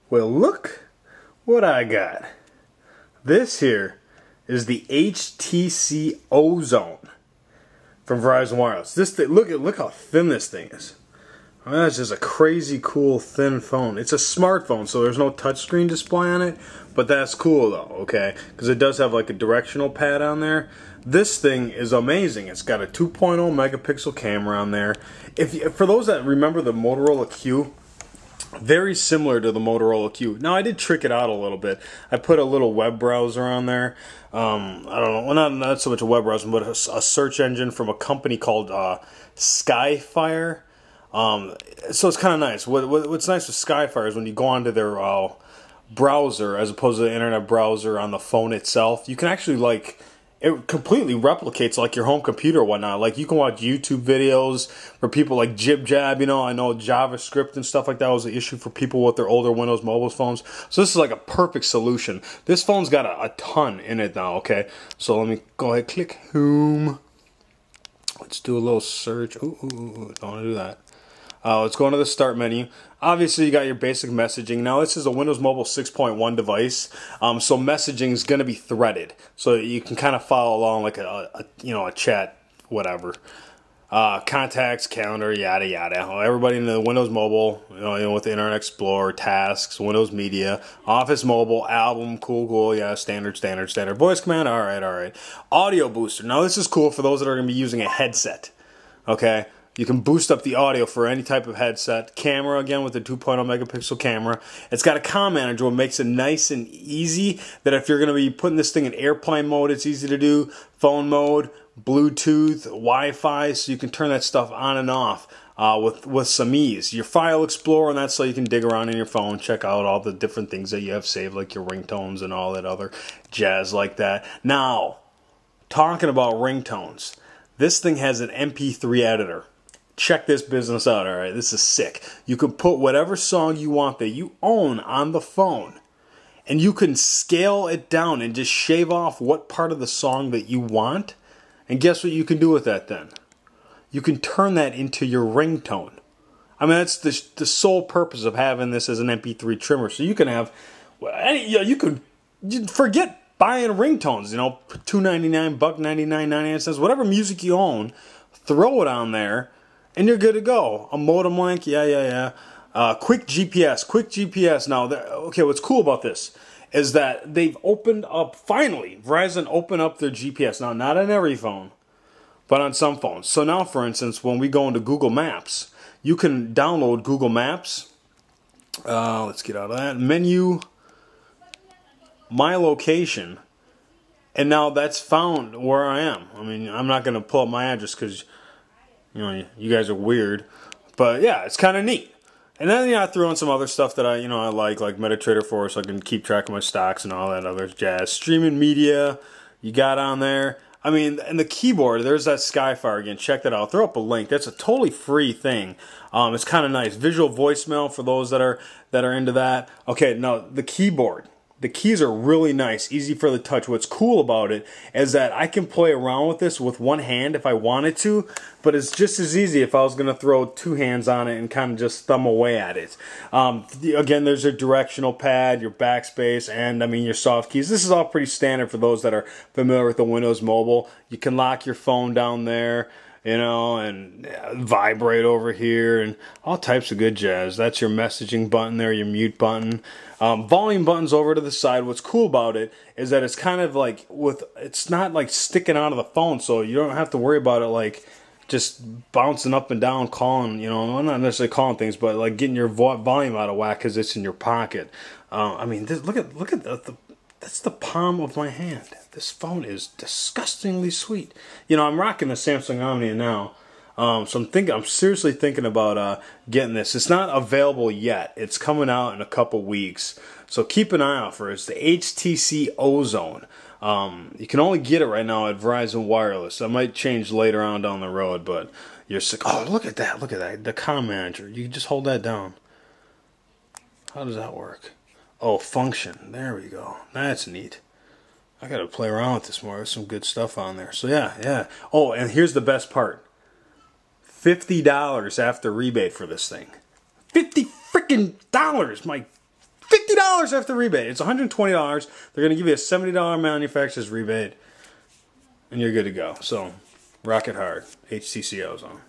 Well, look what I got. This here is the HTC Ozone from Verizon Wireless. This thing, look how thin this thing is. I mean, that's just a crazy cool thin phone. It's a smartphone, so there's no touchscreen display on it, but that's cool though, okay? Because it does have like a directional pad on there. This thing is amazing. It's got a 2.0 megapixel camera on there. For those that remember the Motorola Q, very similar to the Motorola Q. Now I did trick it out a little bit. I put a little web browser on there. I don't know, well, not so much a web browser, but a search engine from a company called Skyfire. So it's kind of nice. What's nice with Skyfire is when you go onto their browser as opposed to the internet browser on the phone itself, you can actually it completely replicates like your home computer or whatnot. Like you can watch YouTube videos for people like Jib Jab, you know. I know JavaScript and stuff like that was an issue for people with their older Windows mobile phones. So this is like a perfect solution. This phone's got a ton in it now, okay? So let me go ahead, click home. Let's do a little search. Ooh, don't want to do that. Let's go into the start menu. Obviously, you got your basic messaging. Now, this is a Windows Mobile 6.1 device, so messaging is going to be threaded, so you can kind of follow along like a chat, whatever. Contacts, calendar, yada yada. Everybody in the Windows Mobile, you know, with the Internet Explorer, tasks, Windows Media, Office Mobile, album, cool, yeah, standard. Voice command, all right. Audio booster. Now, this is cool for those that are going to be using a headset. Okay. You can boost up the audio for any type of headset. Camera, again, with the 2.0 megapixel camera. It's got a comm manager, what makes it nice and easy, that if you're going to be putting this thing in airplane mode, it's easy to do. Phone mode, Bluetooth, Wi-Fi, so you can turn that stuff on and off with some ease. Your file explorer, and that's so you can dig around in your phone, check out all the different things that you have saved, like your ringtones and all that other jazz like that. Now, talking about ringtones, this thing has an MP3 editor. Check this business out, alright? This is sick. You can put whatever song you want that you own on the phone, and you can scale it down and just shave off what part of the song that you want. And guess what you can do with that then? You can turn that into your ringtone. I mean, that's the sole purpose of having this as an MP3 trimmer. So you can have, you forget buying ringtones, you know, $2.99, $1.99, 99 cents, whatever music you own, throw it on there, and you're good to go. A modem link, yeah. Quick GPS. Now, okay, what's cool about this is that they've opened up, finally, Verizon opened up their GPS. Now, not on every phone, but on some phones. So now, for instance, when we go into Google Maps, you can download Google Maps. Let's get out of that. Menu, My Location, and now that's found where I am. I mean, I'm not going to pull up my address because, you know, you guys are weird, but yeah, it's kind of neat. And then I threw in some other stuff that I like MetaTrader 4, so I can keep track of my stocks and all that other jazz. Streaming media, you got on there. I mean, and the keyboard, there's that Skyfire again. Check that out. I'll throw up a link. That's a totally free thing. It's kind of nice. Visual voicemail for those that are into that. Okay, now the keyboard. The keys are really nice, easy for the touch. What's cool about it is that I can play around with this with one hand if I wanted to, but it's just as easy if I was going to throw two hands on it and kind of just thumb away at it. Again, there's your directional pad, your backspace, and I mean your soft keys. This is all pretty standard for those that are familiar with the Windows Mobile. You can lock your phone down there, you know, and vibrate over here, and all types of good jazz. That's your messaging button there, your mute button. Volume button's over to the side. What's cool about it is that it's kind of like it's not like sticking out of the phone, so you don't have to worry about it like just bouncing up and down, calling, you know, not necessarily calling things, but like getting your volume out of whack because it's in your pocket. I mean, look at that's the palm of my hand. This phone is disgustingly sweet. You know, I'm rocking the Samsung Omnia now. So I'm seriously thinking about getting this. It's not available yet. It's coming out in a couple weeks. So keep an eye out for it. It's the HTC Ozone. You can only get it right now at Verizon Wireless. That might change later on down the road, but you're sick. Oh, look at that. Look at that. The comm manager. You can just hold that down. How does that work? Oh, function. There we go. That's neat. I got to play around with this more. There's some good stuff on there. So yeah. Oh, and here's the best part. $50 after rebate for this thing. $50 freaking dollars. My $50 after rebate. It's $120. They're going to give you a $70 manufacturer's rebate. And you're good to go. So, rock it hard. HTC Ozone.